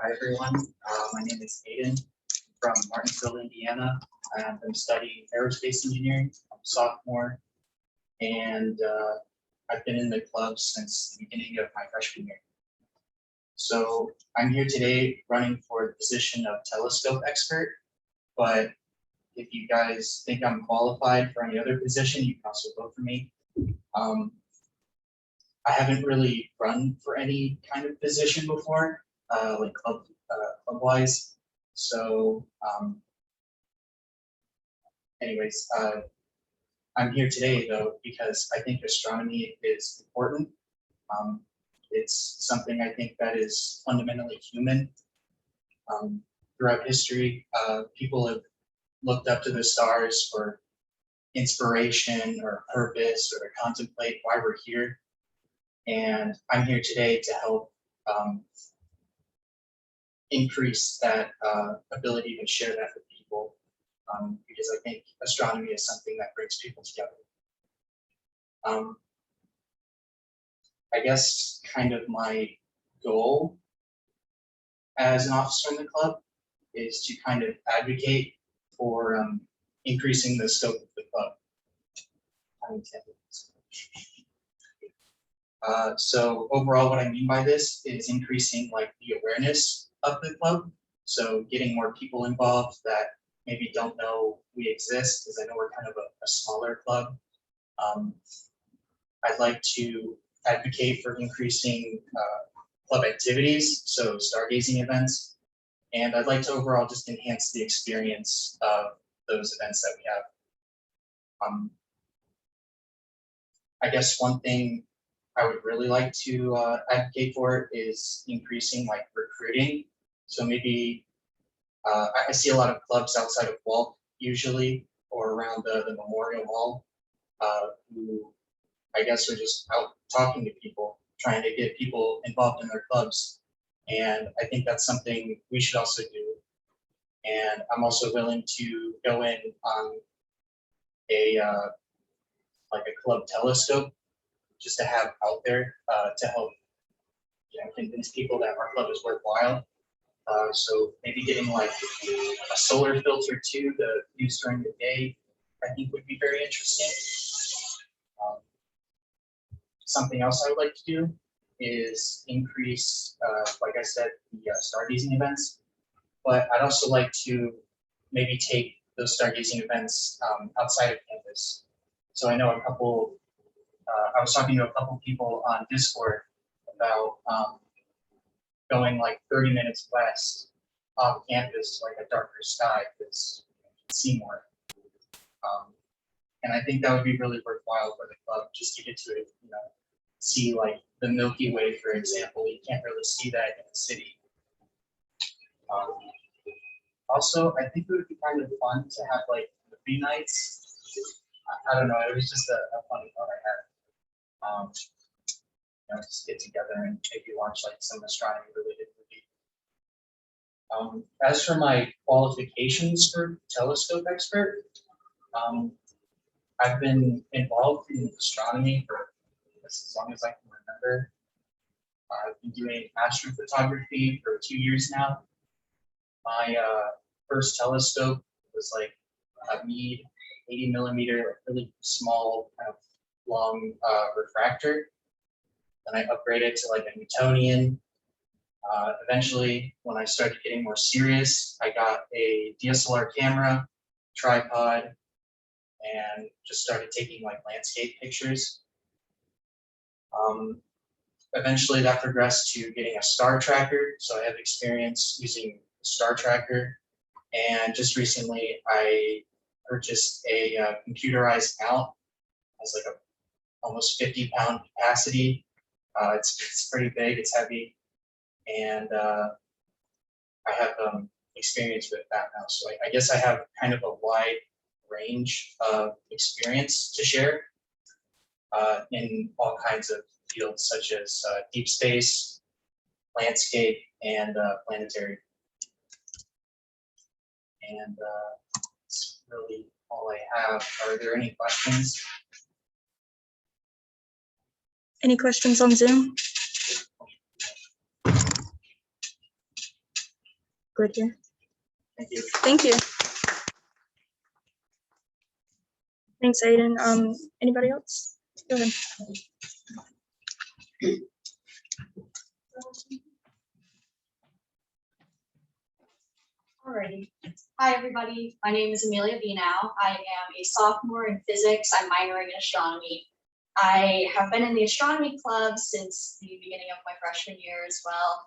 Hi everyone, my name is Aiden from Martinsville, Indiana, and I'm studying aerospace engineering. I'm a sophomore, and I've been in the club since the beginning of my freshman year. So I'm here today running for the position of telescope expert, but if you guys think I'm qualified for any other position, you can also vote for me. I haven't really run for any kind of position before, like club-wise. So anyways, I'm here today though because I think astronomy is important. It's something I think that is fundamentally human. Throughout history, people have looked up to the stars for inspiration or purpose or to contemplate why we're here. And I'm here today to help increase that ability to share that with people, because I think astronomy is something that brings people together. I guess kind of my goal as an officer in the club is to kind of advocate for increasing the scope of the club. So overall, what I mean by this is increasing like the awareness of the club. So getting more people involved that maybe don't know we exist, because I know we're kind of a smaller club. I'd like to advocate for increasing club activities, so stargazing events, and I'd like to overall just enhance the experience of those events that we have. I guess one thing I would really like to advocate for is increasing like recruiting. So maybe I see a lot of clubs outside of Walt usually, or around the Memorial Hall, who I guess are just out talking to people, trying to get people involved in their clubs. And I think that's something we should also do. And I'm also willing to go in on a like a club telescope just to have out there to help, convince people that our club is worthwhile. So maybe getting like a solar filter too to use during the day, I think would be very interesting. Something else I would like to do is increase, like I said, the stargazing events, but I'd also like to maybe take those stargazing events outside of campus. So I know I was talking to a couple people on Discord about going like 30 minutes west off campus to like a darker sky because you can see more. And I think that would be really worthwhile for the club just to get to it, see like the Milky Way, for example. You can't really see that in the city. Also, I think it would be kind of fun to have like movie nights. I don't know, it was just a funny thought I had. Just get together and maybe watch like some astronomy related movie. As for my qualifications for telescope expert, I've been involved in astronomy for as long as I can remember. I've been doing astrophotography for 2 years now. My first telescope was like a Meade 80 millimeter, really small, kind of long refractor. Then I upgraded to like a Newtonian. Eventually, when I started getting more serious, I got a DSLR camera, tripod, and just started taking like landscape pictures. Eventually that progressed to getting a star tracker. So I have experience using a star tracker. And just recently I purchased a computerized mount. Has like a almost 50-pound capacity. It's pretty big, it's heavy. And I have experience with that now. So I guess I have kind of a wide range of experience to share in all kinds of fields such as deep space, landscape, and planetary. And that's really all I have. Are there any questions? Any questions on Zoom? Good here. Thank you. Thank you. Thanks, Aiden. Anybody else? Go ahead. Alrighty. Hi, everybody. My name is Amelia Vienau. I am a sophomore in physics. I'm minoring in astronomy. I have been in the astronomy club since the beginning of my freshman year as well.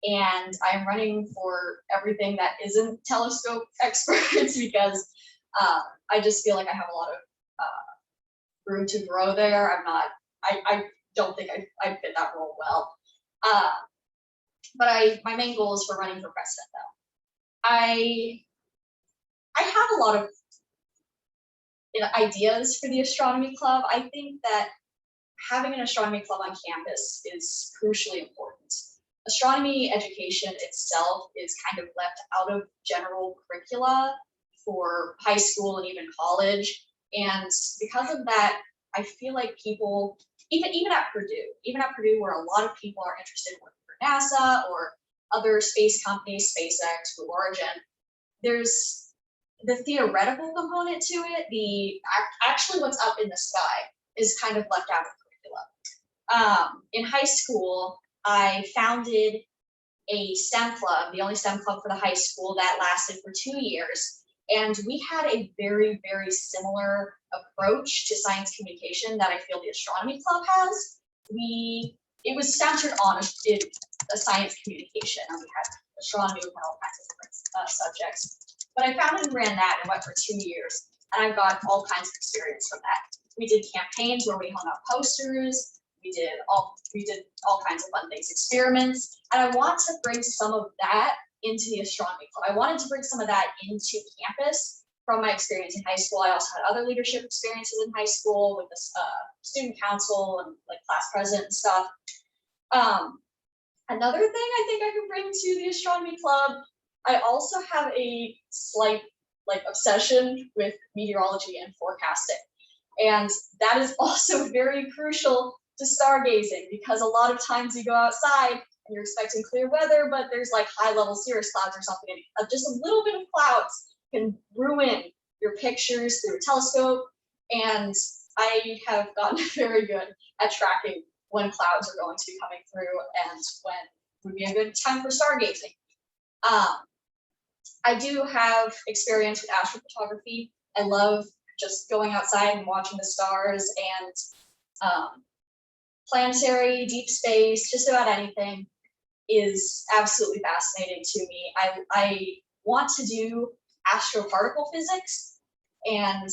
And I'm running for everything that isn't telescope experts because I just feel like I have a lot of room to grow there. I don't think I fit that role well. But my main goal is for running for president though. I have a lot of ideas for the astronomy club. I think that having an astronomy club on campus is crucially important. Astronomy education itself is kind of left out of general curricula for high school and even college. And because of that, I feel like people, even at Purdue, where a lot of people are interested in working for NASA or other space companies, SpaceX, Blue Origin, there's the theoretical component to it. Actually what's up in the sky is kind of left out of curriculum. In high school, I founded a STEM club, the only STEM club for the high school that lasted for 2 years. And we had a very, very similar approach to science communication that I feel the astronomy club has. It was centered on a science communication, and we had astronomy, we had all kinds of different subjects. But I founded and ran that and went for 2 years, and I got all kinds of experience from that. We did campaigns where we hung up posters. We did all kinds of fun things, experiments, and I want to bring some of that into the astronomy club. I wanted to bring some of that into campus from my experience in high school. I also had other leadership experiences in high school with the student council and like class president and stuff. Another thing I think I can bring to the astronomy club, I also have a slight obsession with meteorology and forecasting. And that is also very crucial to stargazing because a lot of times you go outside and you're expecting clear weather, but there's like high level cirrus clouds or something, and just a little bit of clouds can ruin your pictures through a telescope. And I have gotten very good at tracking when clouds are going to be coming through and when would be a good time for stargazing. I do have experience with astrophotography. I love just going outside and watching the stars and planetary, deep space, just about anything is absolutely fascinating to me. I want to do astroparticle physics, and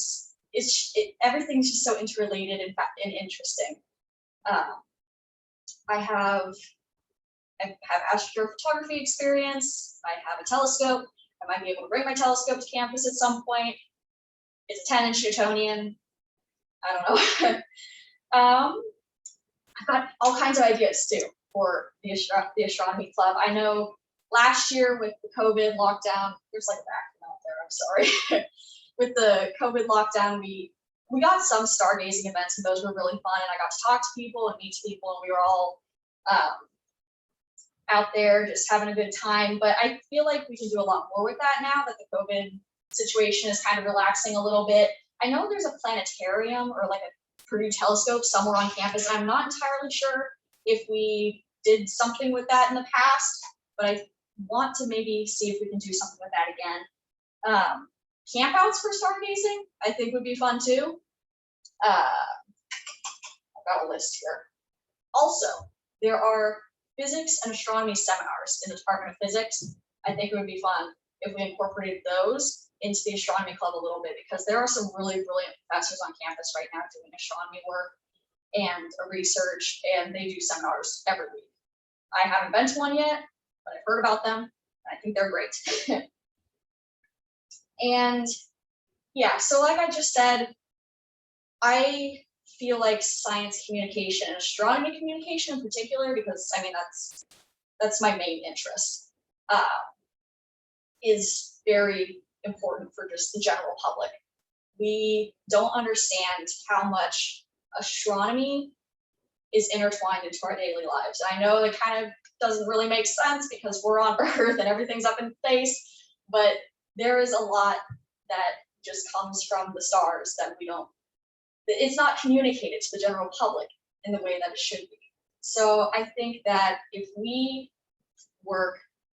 everything's just so interrelated and interesting. I have astrophotography experience. I have a telescope. I might be able to bring my telescope to campus at some point. It's a 10-inch Newtonian. I don't know. I've got all kinds of ideas too for the astronomy club. I know last year with the COVID lockdown, there's like a vacuum out there, I'm sorry. With the COVID lockdown, we got some stargazing events and those were really fun, and I got to talk to people and meet people, and we were all out there just having a good time. But I feel like we can do a lot more with that now that the COVID situation is kind of relaxing a little bit. I know there's a planetarium or like a Purdue telescope somewhere on campus, and I'm not entirely sure if we did something with that in the past, but I want to maybe see if we can do something with that again. Campouts for stargazing, I think would be fun too. I've got a list here. Also, there are physics and astronomy seminars in the Department of Physics. I think it would be fun if we incorporated those into the astronomy club a little bit, because there are some really brilliant professors on campus right now doing astronomy work and research, and they do seminars every week. I haven't been to one yet, but I've heard about them, and I think they're great. And yeah, so like I just said, I feel like science communication and astronomy communication in particular, because I mean, that's my main interest, is very important for just the general public. We don't understand how much astronomy is intertwined into our daily lives. I know it kind of doesn't really make sense because we're on Earth and everything's up in space, but there is a lot that just comes from the stars that it's not communicated to the general public in the way that it should be. So I think that if we work